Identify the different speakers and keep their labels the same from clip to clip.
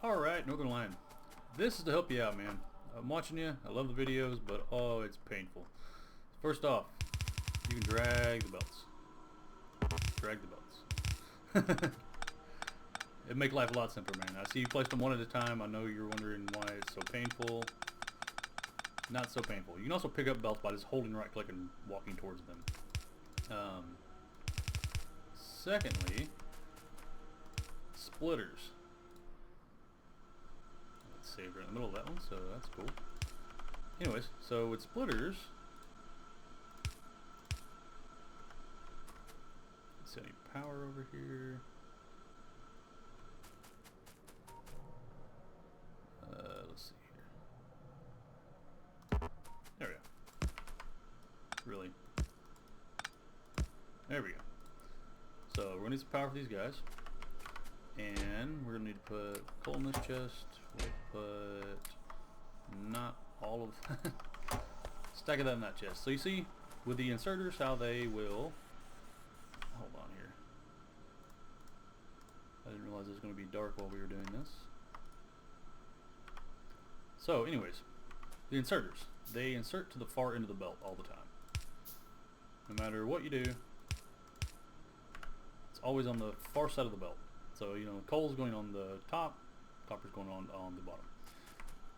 Speaker 1: Alright, Northern Lion. This is to help you out, man. I'm watching you, I love the videos, but oh, it's painful. First off, you can drag the belts. Drag the belts. It'd make life a lot simpler, man. I see you placed them one at a time. I know you're wondering why it's so painful. Not so painful. You can also pick up belts by just holding right click and walking towards them. Secondly, splitters. Let's save right in the middle of that one, so that's cool. Anyways, so with splitters, let's see any power over here. Let's see here. There we go. Really. There we go. So we're gonna need some power for these guys, and we're gonna need to put coal in this chest. We'll put not all of stack of that in that chest. So you see with the inserters how they will. Hold on here. I didn't realize it was going to be dark while we were doing this. So anyways, the inserters, they insert to the far end of the belt all the time. No matter what you do, it's always on the far side of the belt. So, you know, coal's going on the top, copper's going on the bottom.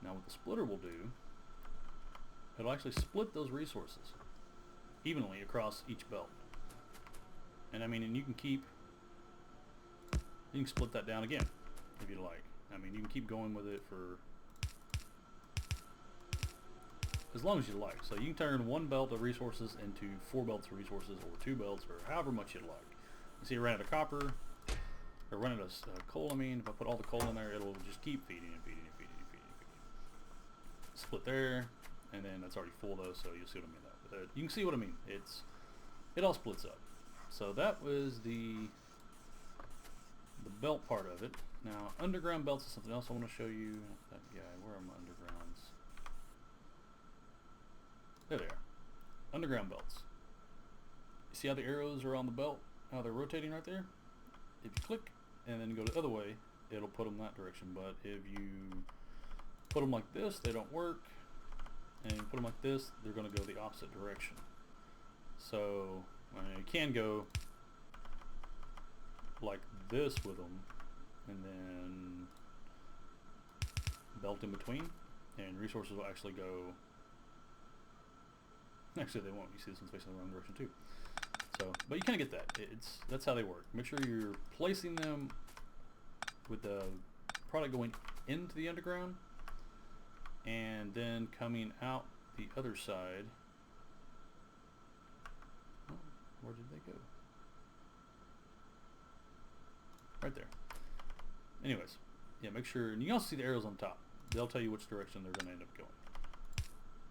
Speaker 1: Now what the splitter will do, it'll actually split those resources evenly across each belt. And I mean, and you can split that down again if you like. I mean, you can keep going with it for as long as you like. So you can turn one belt of resources into 4 belts of resources, or 2 belts, or however much you'd like. You see, I ran out of copper, or run out of coal. I mean, if I put all the coal in there, it'll just keep feeding and feeding and feeding and feeding and feeding. Split there, and then that's already full though, so you'll see what I mean. But you can see what I mean. It all splits up. So that was the belt part of it. Now, underground belts is something else I want to show you. That guy, where are my undergrounds? There they are. Underground belts. You see how the arrows are on the belt? How they're rotating right there? If you click and then go the other way, it'll put them that direction. But if you put them like this, they don't work. And you put them like this, they're going to go the opposite direction. So, I mean, you can go like this with them, and then belt in between, and resources will actually go. Actually, they won't. You see this one's facing the wrong direction too. So, but you kind of get that. That's how they work. Make sure you're placing them with the product going into the underground, and then coming out the other side. Oh, where did they go? Right there. Anyways, yeah, make sure, and you can also see the arrows on top. They'll tell you which direction they're going to end up going.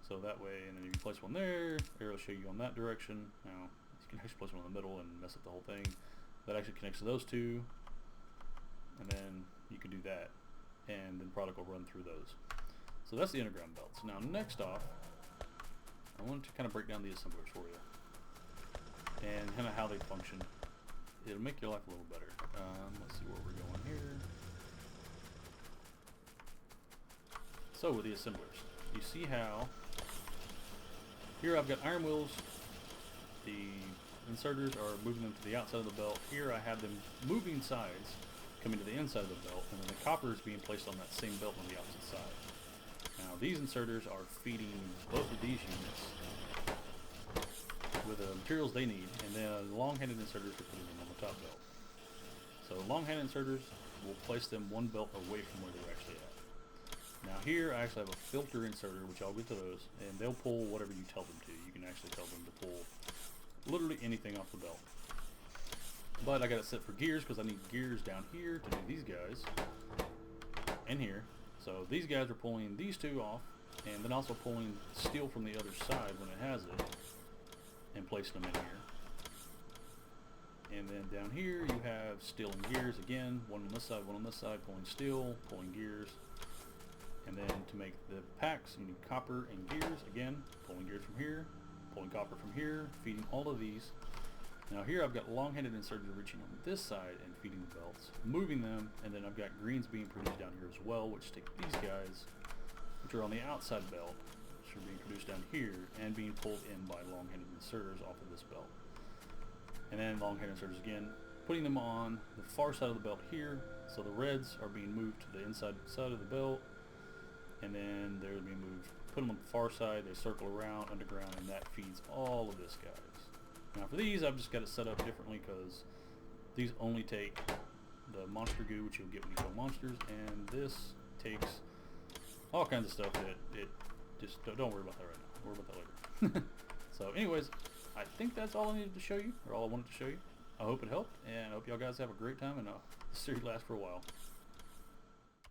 Speaker 1: So that way, and then you can place one there, arrows show you on that direction. Now, you can actually place one in the middle and mess up the whole thing. That actually connects to those two, and then you can do that, and then product will run through those. So that's the underground belts. Now next off, I wanted to kind of break down the assemblers for you, and kind of how they function. It'll make your life a little better. Let's see where we're going here. So with the assemblers, you see how here I've got iron wheels. The inserters are moving them to the outside of the belt. Here I have them moving sides, coming to the inside of the belt, and then the copper is being placed on that same belt on the opposite side. Now these inserters are feeding both of these units with the materials they need, and then long-handed inserters are putting them on the top belt. So long-handed inserters will place them one belt away from where they're actually at. Now here I actually have a filter inserter, which I'll get to those, and they'll pull whatever you tell them to. You can actually tell them to pull literally anything off the belt. But I got it set for gears because I need gears down here to do these guys, and here. So these guys are pulling these two off, and then also pulling steel from the other side when it has it, and placing them in here. And then down here you have steel and gears again, one on this side, one on this side, pulling steel, pulling gears. And then to make the packs, you need copper and gears again, pulling gears from here, pulling copper from here, feeding all of these. Now here I've got long-handed inserters reaching on this side and feeding the belts, moving them, and then I've got greens being produced down here as well, which take these guys, which are on the outside belt, which are being produced down here and being pulled in by long-handed inserters off of this belt. And then long-handed inserters again, putting them on the far side of the belt here, so the reds are being moved to the inside side of the belt, and then they're being moved, put them on the far side, they circle around underground, and that feeds all of this guys. Now for these, I've just got it set up differently because these only take the monster goo, which you'll get when you kill monsters, and this takes all kinds of stuff that it just don't worry about that right now. We'll worry about that later. So anyways, I think that's all I needed to show you, or all I wanted to show you. I hope it helped, and I hope y'all guys have a great time, and this series lasts for a while.